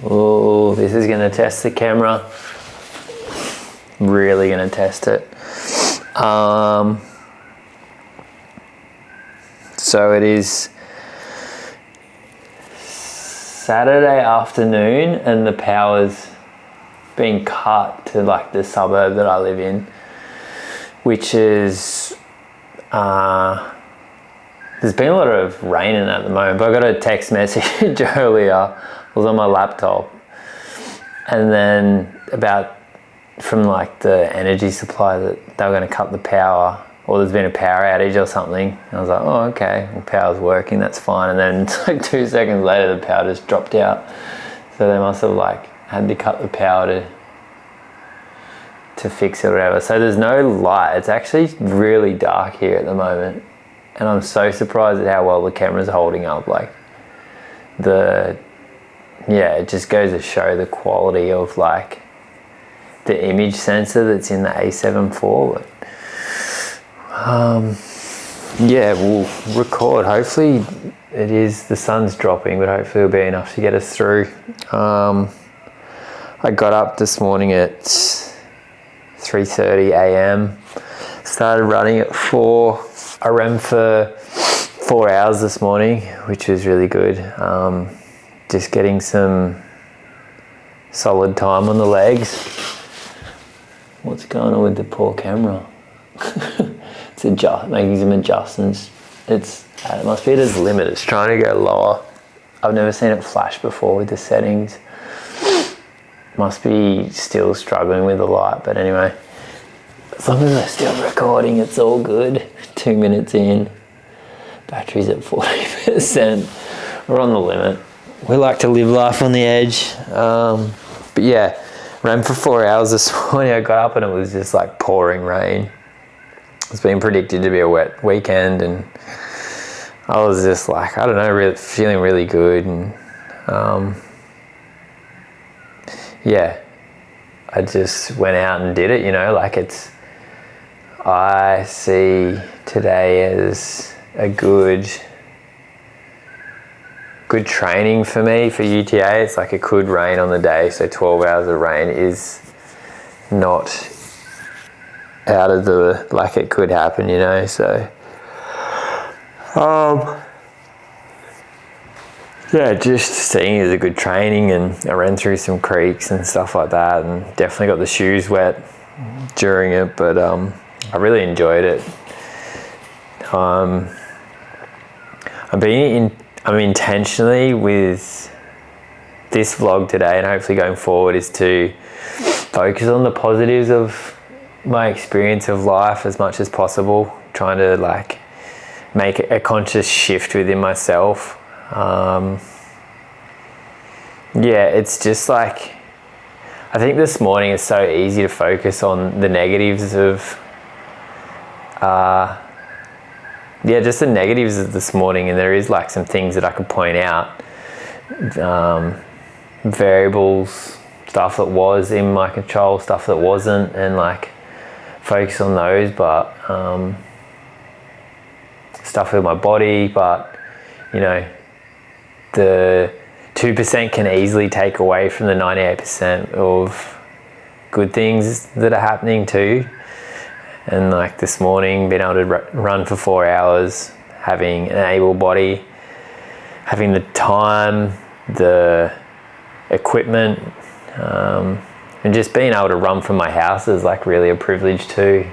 Oh, this is going to test the camera. Really going to test it. So it is Saturday afternoon and the power's been cut to like the suburb that I live in, which is there's been a lot of rain in it at the moment, but I got a text message earlier. It was on my laptop, and then from like the energy supply that they were going to cut the power, or there's been a power outage or something. And I was like, oh, okay, well, power's working, that's fine. And then like 2 seconds later, the power just dropped out. So they must have like had to cut the power to fix it or whatever. So there's no light. It's actually really dark here at the moment. And I'm so surprised at how well the camera's holding up. Like it just goes to show the quality of like the image sensor that's in the A7 IV. We'll record. Hopefully the sun's dropping, but hopefully it'll be enough to get us through. I got up this morning at 3:30 a.m. Started running at 4. I ran for 4 hours this morning, which was really good. Just getting some solid time on the legs. What's going on with the poor camera? It's making some adjustments. It must be at its limit. It's trying to go lower. I've never seen it flash before with the settings. Must be still struggling with the light, but anyway, as long as I'm still recording, it's all good. 2 minutes in, battery's at 40%. We're on the limit. We like to live life on the edge. But yeah, ran for 4 hours this morning. I got up and it was just like pouring rain. It's been predicted to be a wet weekend, and I was just like, I don't know, really feeling really good. And I just went out and did it, I see today as a good training for me for UTA. It's like it could rain on the day, so 12 hours of rain is not out of the, like it could happen, so just seeing it as a good training. And I ran through some creeks and stuff like that, and definitely got the shoes wet during it, but I really enjoyed it. I'm intentionally with this vlog today, and hopefully going forward, is to focus on the positives of my experience of life as much as possible, trying to like make a conscious shift within myself. It's just like, I think this morning it's so easy to focus on the negatives of just the negatives of this morning, and there is like some things that I could point out, variables, stuff that was in my control, stuff that wasn't, and like focus on those, but stuff with my body, but the 2% can easily take away from the 98% of good things that are happening too. And like this morning, being able to run for 4 hours, having an able body, having the time, the equipment, and just being able to run from my house is like really a privilege too.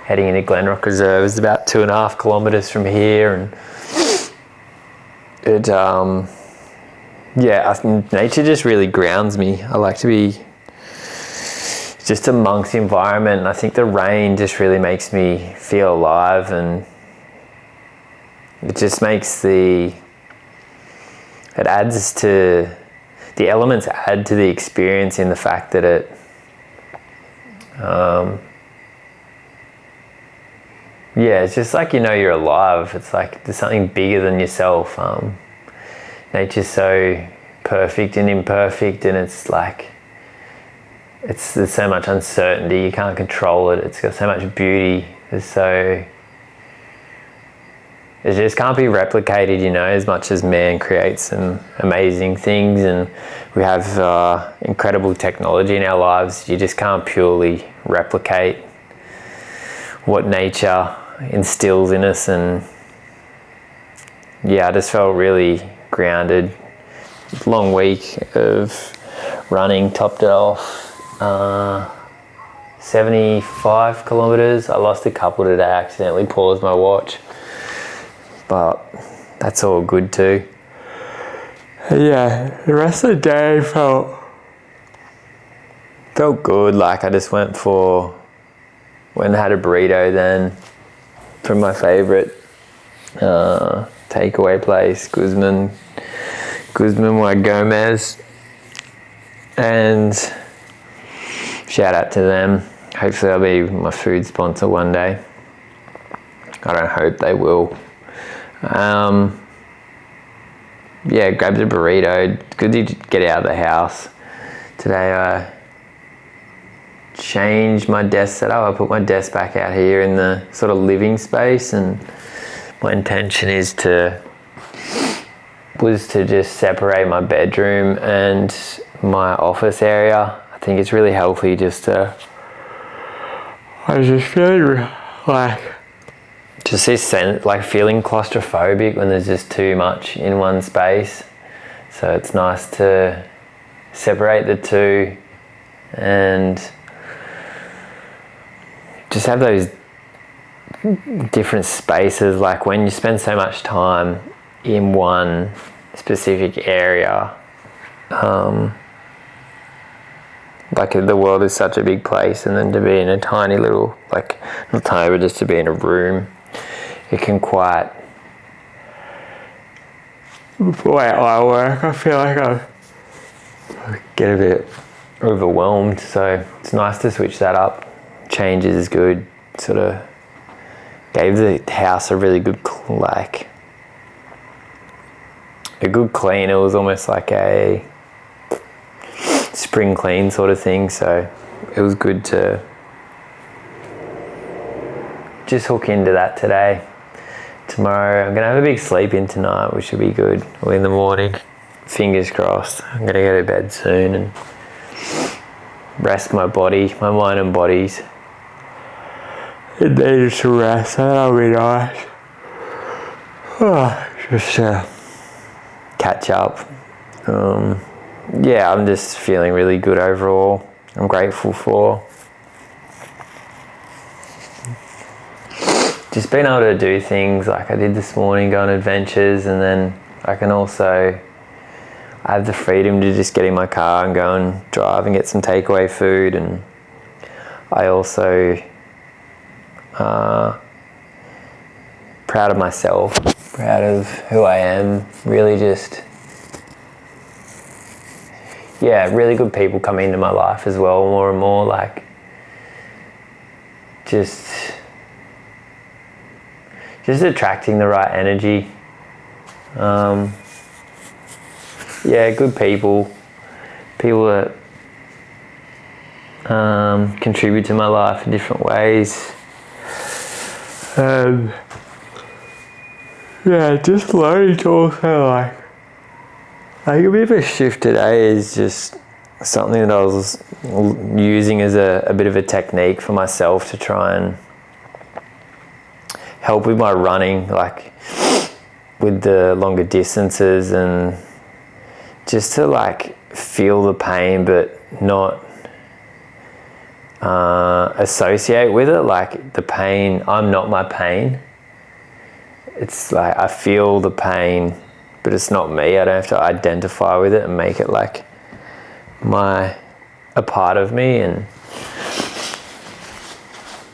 Heading into Glenrock Reserve is about 2.5 kilometers from here, and nature just really grounds me. I like to be just amongst the environment, and I think the rain just really makes me feel alive, and it just makes the elements add to the experience, in the fact that it it's just like you're alive. It's like there's something bigger than yourself. Nature's so perfect and imperfect, and it's like there's so much uncertainty, you can't control it. It's got so much beauty. it just can't be replicated, you know, as much as man creates some amazing things and we have incredible technology in our lives. You just can't purely replicate what nature instills in us. And yeah, I just felt really grounded. Long week of running, topped it off. 75 kilometers. I lost a couple today. I accidentally paused my watch, but that's all good too. Yeah, the rest of the day felt good. Like I just went and had a burrito then from my favorite takeaway place, Guzman y Gomez, and shout out to them. Hopefully they'll be my food sponsor one day. I don't hope they will. Yeah, grabbed a burrito. Good to get out of the house. Today I changed my desk setup. I put my desk back out here in the sort of living space, and my intention was to just separate my bedroom and my office area. I think it's really healthy just to, I was just feeling like, just this sense, like feeling claustrophobic when there's just too much in one space. So it's nice to separate the two and just have those different spaces. Like when you spend so much time in one specific area, like the world is such a big place, and then to be in a tiny little, like not tiny, but just to be in a room, it can quite, the way I work, I feel like I get a bit overwhelmed. So it's nice to switch that up. Changes is good. Sort of gave the house a really good, like a good clean. It was almost like a spring clean sort of thing. So it was good to just hook into that today. Tomorrow I'm gonna have a big sleep in tonight, which will be good. Or in the morning, fingers crossed. I'm gonna go to bed soon and rest my body, my mind and bodies. It needs to rest, so that'll be nice. Just catch up. Yeah, I'm just feeling really good overall. I'm grateful for just being able to do things like I did this morning, go on adventures, and then I have the freedom to just get in my car and go and drive and get some takeaway food. And I also proud of myself, proud of who I am, really just, yeah, really good people come into my life as well, more and more, like just attracting the right energy. Yeah, good people that contribute to my life in different ways. Yeah, just learning to also like, I think a bit of a shift today is just something that I was using as a bit of a technique for myself to try and help with my running, like with the longer distances, and just to like feel the pain but not associate with it. Like the pain, I'm not my pain. It's like I feel the pain, but it's not me. I don't have to identify with it and make it like a part of me. And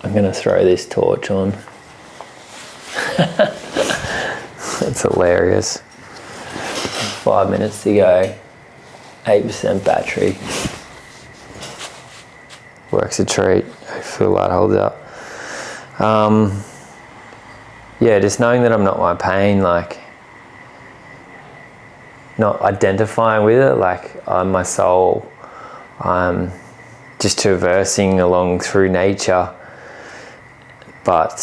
I'm gonna throw this torch on. That's hilarious. 5 minutes to go, 8% battery. Works a treat. Hopefully the light holds up. Yeah, just knowing that I'm not my pain, like not identifying with it, like I'm my soul. I'm just traversing along through nature, but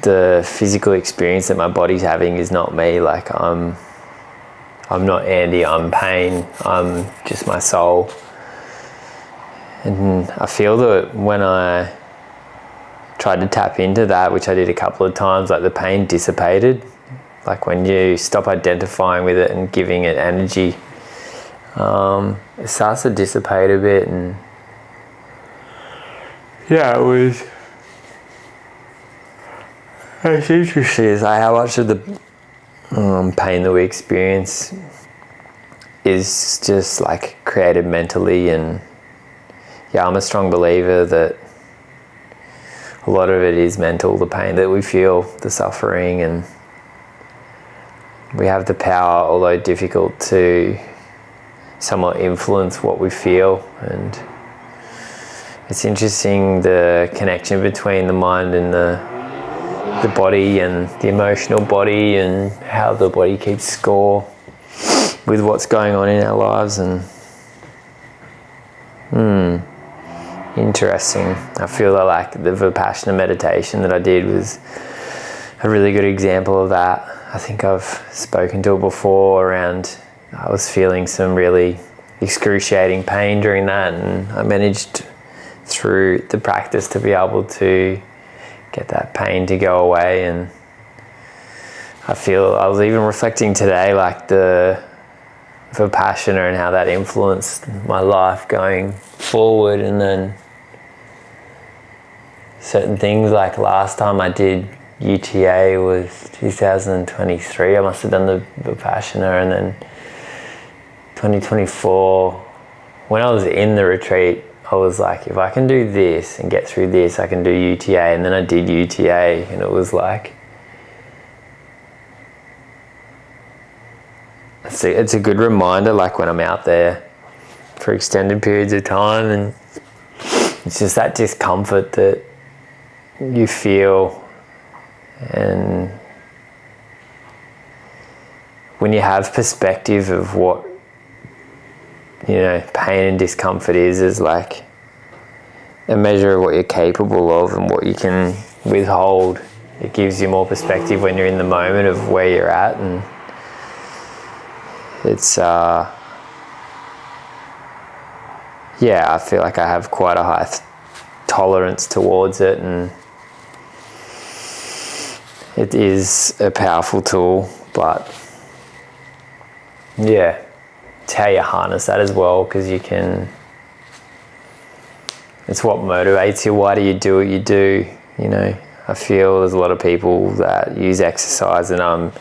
the physical experience that my body's having is not me. Like I'm not Andy, I'm pain, I'm just my soul. And I feel that when I tried to tap into that, which I did a couple of times, like the pain dissipated. Like when you stop identifying with it and giving it energy, it starts to dissipate a bit. And yeah, it's interesting is like how much of the pain that we experience is just like created mentally. And yeah, I'm a strong believer that a lot of it is mental, the pain that we feel, the suffering, and we have the power, although difficult, to somewhat influence what we feel. And it's interesting the connection between the mind and the body and the emotional body, and how the body keeps score with what's going on in our lives. And interesting. I feel like the Vipassana meditation that I did was a really good example of that. I think I've spoken to it before around, I was feeling some really excruciating pain during that, and I managed through the practice to be able to get that pain to go away. And I was even reflecting today, like the Vipassana and how that influenced my life going forward. And then certain things, like last time I did UTA was 2023, I must have done the Vipassana, and then 2024, when I was in the retreat, I was like, if I can do this and get through this, I can do UTA. And then I did UTA, and it was like, it's a good reminder, like when I'm out there for extended periods of time, and it's just that discomfort that you feel. And when you have perspective of what, pain and discomfort is like a measure of what you're capable of and what you can withhold, it gives you more perspective when you're in the moment of where you're at. And it's I feel like I have quite a high tolerance towards it, and it is a powerful tool. But yeah, it's how you harness that as well, because it's what motivates you. Why do you do what you do? I feel there's a lot of people that use exercise, and I'm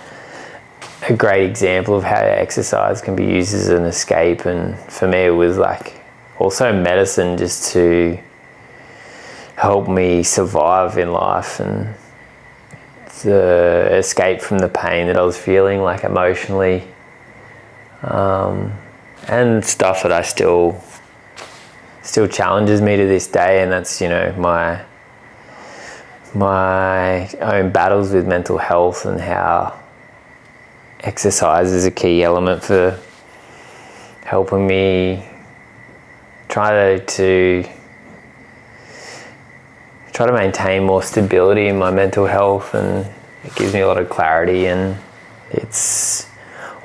a great example of how exercise can be used as an escape. And for me, it was like also medicine, just to help me survive in life, and the escape from the pain that I was feeling, like emotionally, and stuff that I still challenges me to this day. And that's my own battles with mental health, and how exercise is a key element for helping me try to maintain more stability in my mental health. And it gives me a lot of clarity, and it's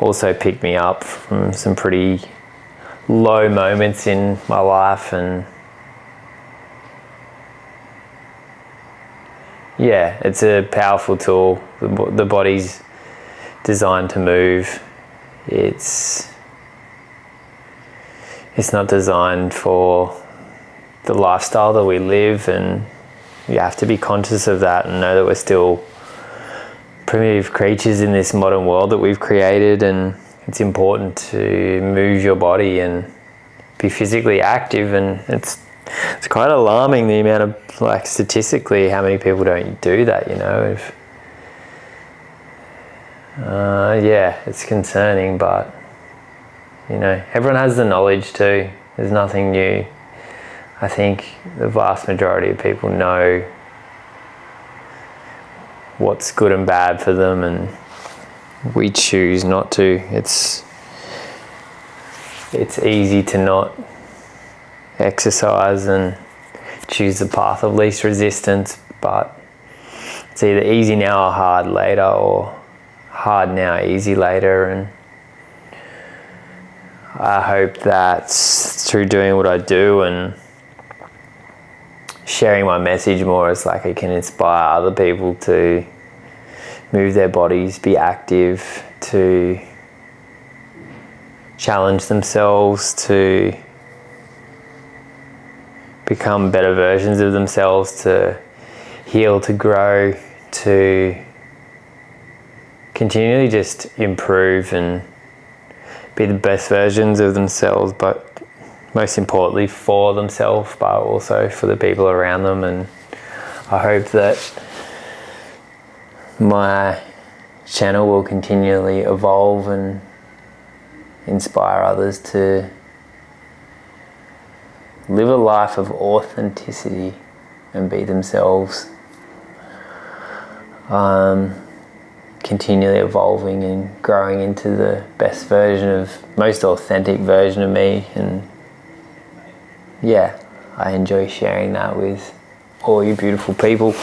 also picked me up from some pretty low moments in my life. And yeah, it's a powerful tool. The body's designed to move. It's not designed for the lifestyle that we live, and you have to be conscious of that and know that we're still primitive creatures in this modern world that we've created. And it's important to move your body and be physically active. And it's quite alarming, the amount of, like, statistically, how many people don't do that. It's concerning, but everyone has the knowledge too. There's nothing new. I think the vast majority of people know what's good and bad for them, and we choose not to. It's easy to not exercise and choose the path of least resistance, but it's either easy now or hard later, or hard now, easy later. And I hope that through doing what I do and sharing my message more, it's like it can inspire other people to move their bodies, be active, to challenge themselves, to become better versions of themselves, to heal, to grow, to continually just improve and be the best versions of themselves, but most importantly for themselves, but also for the people around them. And I hope that my channel will continually evolve and inspire others to live a life of authenticity and be themselves, continually evolving and growing into the best version of, most authentic version of me. And yeah, I enjoy sharing that with all you beautiful people.